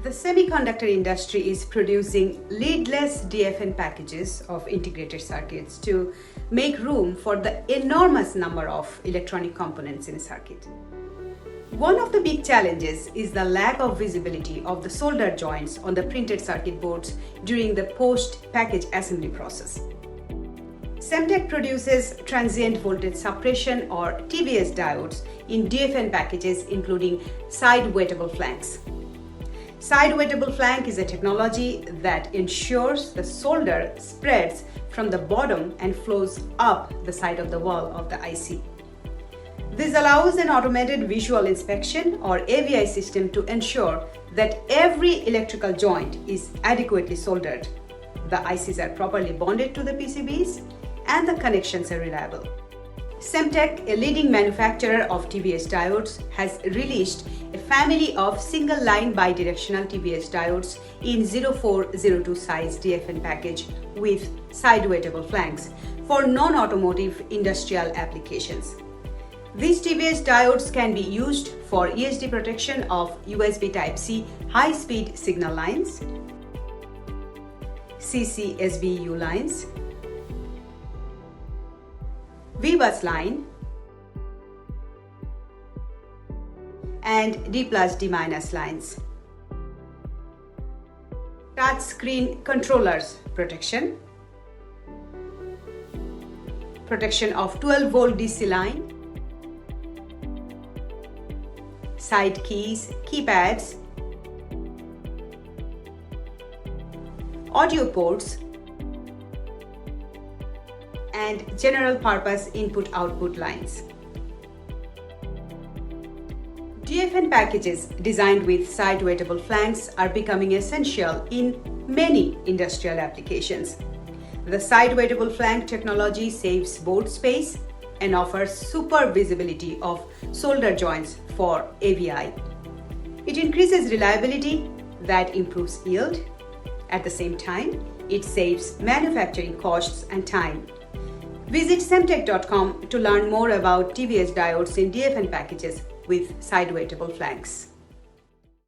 The semiconductor industry is producing leadless DFN packages of integrated circuits to make room for the enormous number of electronic components in a circuit. One of the big challenges is the lack of visibility of the solder joints on the printed circuit boards during the post-package assembly process. Semtech produces transient voltage suppression or TVS diodes in DFN packages including side-wettable flanks. Side-wettable flank is a technology that ensures the solder spreads from the bottom and flows up the side of the wall of the IC. This allows an automated visual inspection or AVI system to ensure that every electrical joint is adequately soldered, the ICs are properly bonded to the PCBs, and the connections are reliable. Semtech, a leading manufacturer of TVS diodes, has released a family of single-line bidirectional TVS diodes in 0402 size DFN package with side-wettable flanks for non-automotive industrial applications. These TVS diodes can be used for ESD protection of USB Type-C high-speed signal lines, CC/SBU lines, V-bus line, and D+D- lines. Touch screen controllers protection of 12-volt DC line, side keys, keypads, audio ports, and general purpose input-output lines. DFN packages designed with side-wettable flanks are becoming essential in many industrial applications. The side-wettable flank technology saves board space and offers super visibility of solder joints for AVI. It increases reliability that improves yield. At the same time, it saves manufacturing costs and time. Visit semtech.com to learn more about TVS diodes in DFN packages with side-wettable flanks.